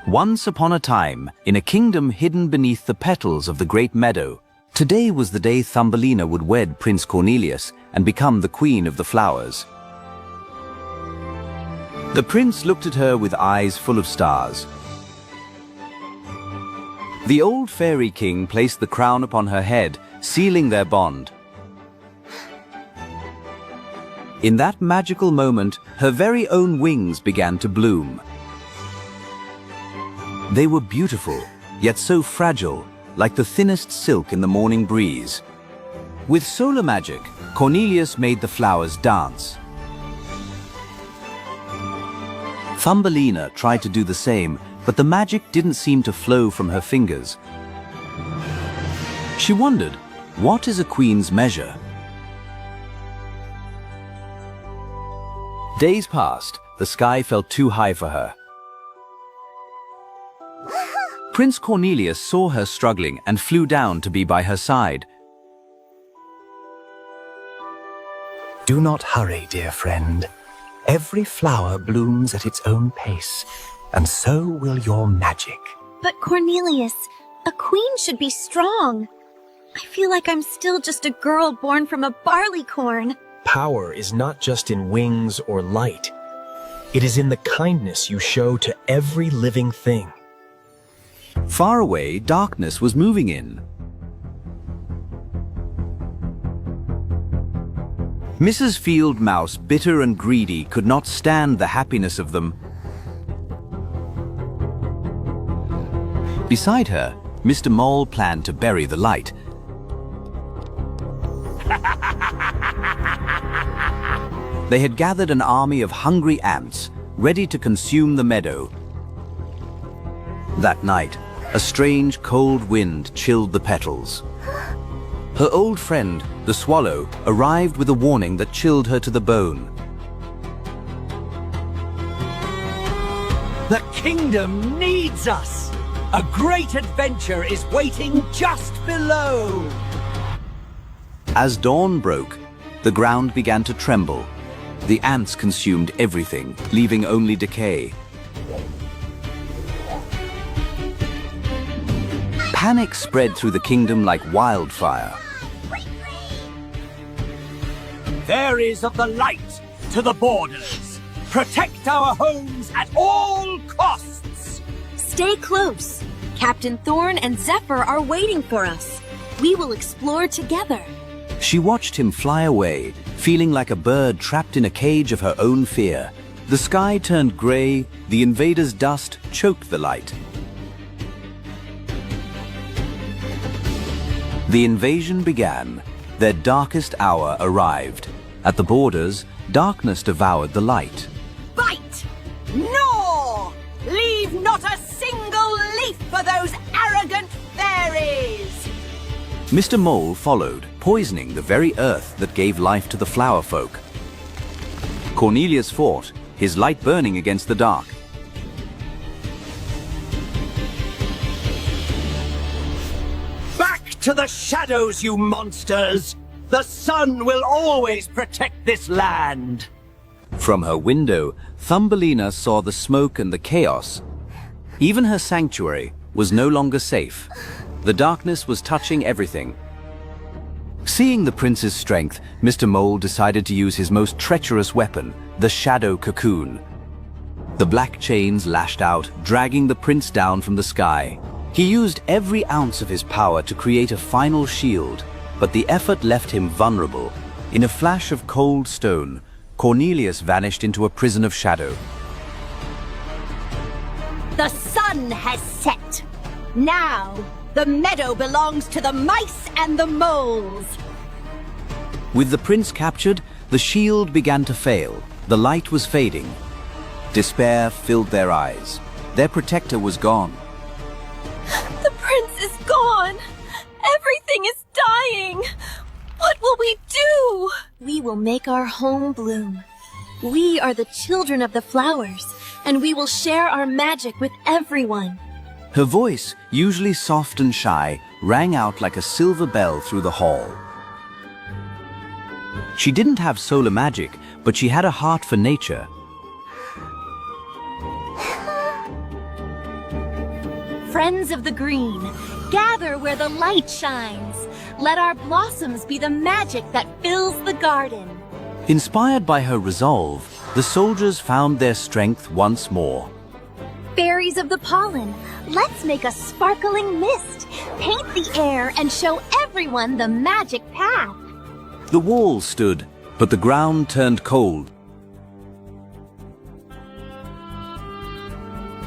Once upon a time, in a kingdom hidden beneath the petals of the Great Meadow, today was the day Thumbelina would wed Prince Cornelius and become the queen of the flowers. The prince looked at her with eyes full of stars. The old fairy king placed the crown upon her head, sealing their bond. In that magical moment, her very own wings began to bloom. They were beautiful, yet so fragile, like the thinnest silk in the morning breeze. With solar magic, Cornelius made the flowers dance. Thumbelina tried to do the same, but the magic didn't seem to flow from her fingers. She wondered, what is a queen's measure? Days passed. The sky felt too high for her. Prince Cornelius saw her struggling and flew down to be by her side. Do not hurry, dear friend. Every flower blooms at its own pace, and so will your magic. But Cornelius, a queen should be strong. I feel like I'm still just a girl born from a barleycorn. Power is not just in wings or light. It is in the kindness you show to every living thing. Far away, darkness was moving in. Mrs. Field Mouse, bitter and greedy, could not stand the happiness of them. Beside her, Mr. Mole planned to bury the light. They had gathered an army of hungry ants, ready to consume the meadow. That night, a strange cold wind chilled the petals. Her old friend, the swallow, arrived with a warning that chilled her to the bone. The kingdom needs us! A great adventure is waiting just below! As dawn broke, the ground began to tremble. The ants consumed everything, leaving only decay. Panic spread through the kingdom like wildfire. Fairies of the light to the borders! Protect our homes at all costs! Stay close. Captain Thorn and Zephyr are waiting for us. We will explore together. She watched him fly away, feeling like a bird trapped in a cage of her own fear. The sky turned gray, the invaders' dust choked the light. The invasion began. Their darkest hour arrived. At the borders, darkness devoured the light. Bite! Gnaw! Leave not a single leaf for those arrogant fairies! Mr. Mole followed, poisoning the very earth that gave life to the flower folk. Cornelius fought, his light burning against the dark. Back to the shadows, you monsters! The sun will always protect this land! From her window, Thumbelina saw the smoke and the chaos. Even her sanctuary was no longer safe. The darkness was touching everything. Seeing the prince's strength, Mr. Mole decided to use his most treacherous weapon, the Shadow Cocoon. The black chains lashed out, dragging the prince down from the sky. He used every ounce of his power to create a final shield, but the effort left him vulnerable. In a flash of cold stone, Cornelius vanished into a prison of shadow. The sun has set. Now, the meadow belongs to the mice and the moles. With the prince captured, the shield began to fail. The light was fading. Despair filled their eyes. Their protector was gone. The prince is gone. Everything is dying. What will we do? We will make our home bloom. We are the children of the flowers, and we will share our magic with everyone. Her voice, usually soft and shy, rang out like a silver bell through the hall. She didn't have solar magic, but she had a heart for nature. Friends of the green, gather where the light shines. Let our blossoms be the magic that fills the garden. Inspired by her resolve, the soldiers found their strength once more. Fairies of the pollen, let's make a sparkling mist. Paint the air and show everyone the magic path. The wall stood, but the ground turned cold.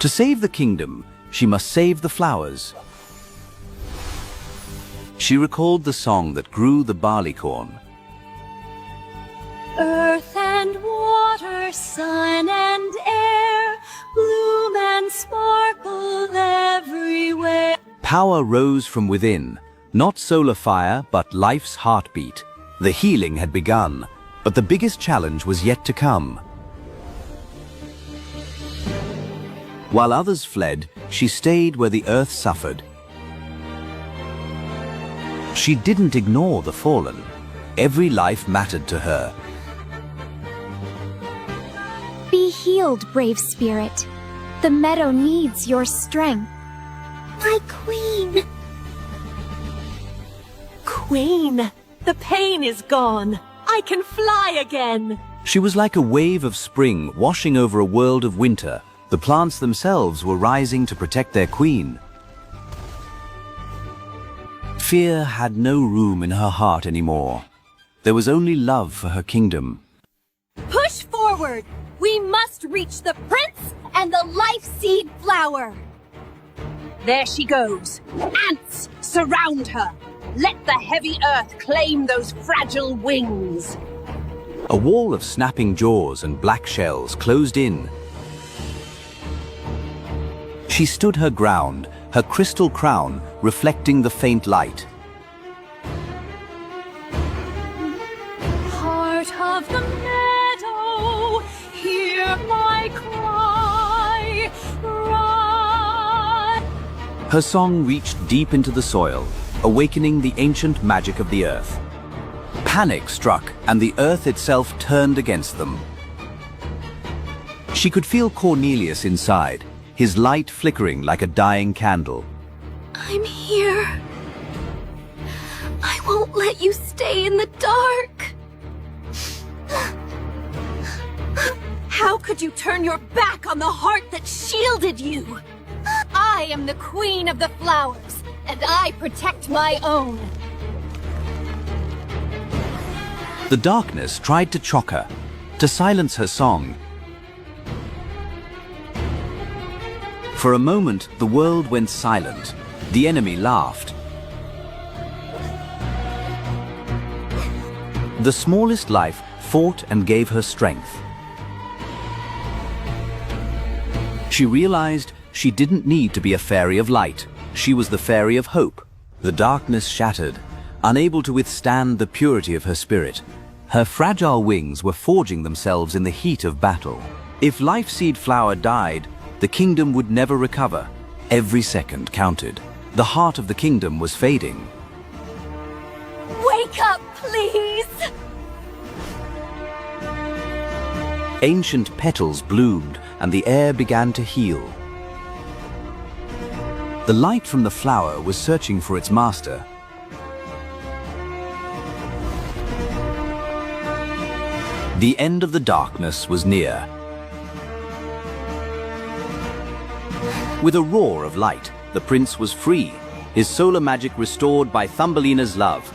To save the kingdom, she must save the flowers. She recalled the song that grew the barley corn. Earth and water, sun and air, bloom and sparkle everywhere. Power rose from within, not solar fire, but life's heartbeat. The healing had begun, but the biggest challenge was yet to come. While others fled, she stayed where the earth suffered. She didn't ignore the fallen. Every life mattered to her. Be healed, brave spirit. The meadow needs your strength. My queen! Queen! The pain is gone. I can fly again. She was like a wave of spring washing over a world of winter. The plants themselves were rising to protect their queen. Fear had no room in her heart anymore. There was only love for her kingdom. Push forward! We must reach the prince and the life seed flower. There she goes. Ants, surround her. Let the heavy earth claim those fragile wings. A wall of snapping jaws and black shells closed in. She stood her ground, her crystal crown reflecting the faint light. Heart of the meadow, hear my cry. Rise. Her song reached deep into the soil, awakening the ancient magic of the earth. Panic struck, and the earth itself turned against them. She could feel Cornelius inside, his light flickering like a dying candle. I'm here. I won't let you stay in the dark. How could you turn your back on the heart that shielded you? I am the queen of the flowers, and I protect my own. The darkness tried to choke her, to silence her song. For a moment, the world went silent. The enemy laughed. The smallest life fought and gave her strength. She realized she didn't need to be a fairy of light. She was the fairy of hope. The darkness shattered, unable to withstand the purity of her spirit. Her fragile wings were forging themselves in the heat of battle. If Life Seed Flower died, the kingdom would never recover. Every second counted. The heart of the kingdom was fading. Wake up, please! Ancient petals bloomed, and the air began to heal. The light from the flower was searching for its master. The end of the darkness was near. With a roar of light, the prince was free, his solar magic restored by Thumbelina's love.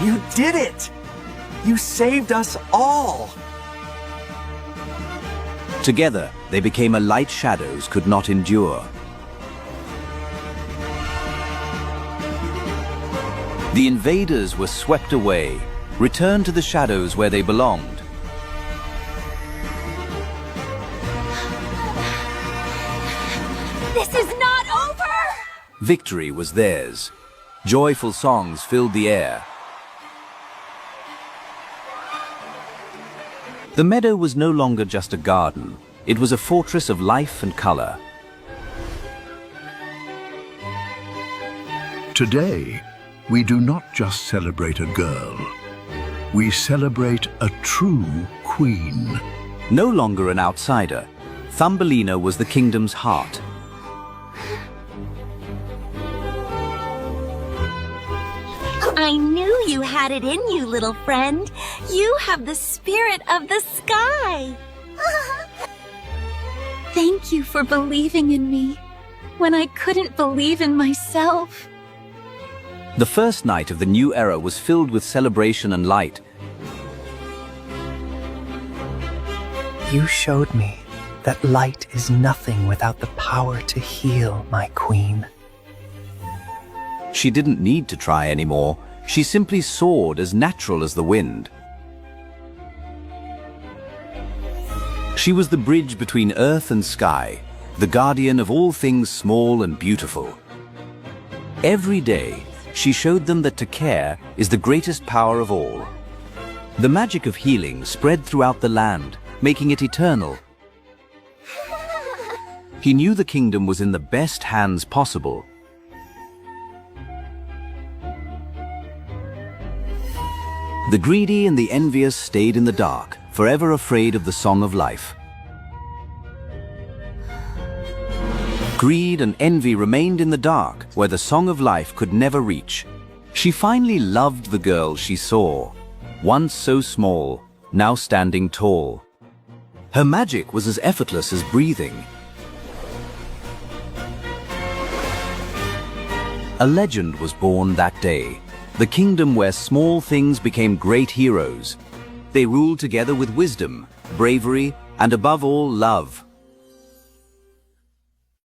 You did it! You saved us all! Together, they became a light shadows could not endure. The invaders were swept away, returned to the shadows where they belonged. This is not over! Victory was theirs. Joyful songs filled the air. The meadow was no longer just a garden. It was a fortress of life and color. Today, We do not just celebrate a girl. We celebrate a true queen. No longer an outsider, Thumbelina was the kingdom's heart. I knew you had it in you, little friend. You have the spirit of the sky. Thank you for believing in me when I couldn't believe in myself. The first night of the new era was filled with celebration and light. You showed me that light is nothing without the power to heal, my queen. She didn't need to try anymore. She simply soared as natural as the wind. She was the bridge between earth and sky, the guardian of all things small and beautiful. Every day, she showed them that to care is the greatest power of all. The magic of healing spread throughout the land, making it eternal. He knew the kingdom was in the best hands possible. The greedy and the envious stayed in the dark, forever afraid of the song of life. Greed and envy remained in the dark, where the song of life could never reach. She finally loved the girl she saw, once so small, now standing tall. Her magic was as effortless as breathing. A legend was born that day, the kingdom where small things became great heroes. They ruled together with wisdom, bravery, and above all, love.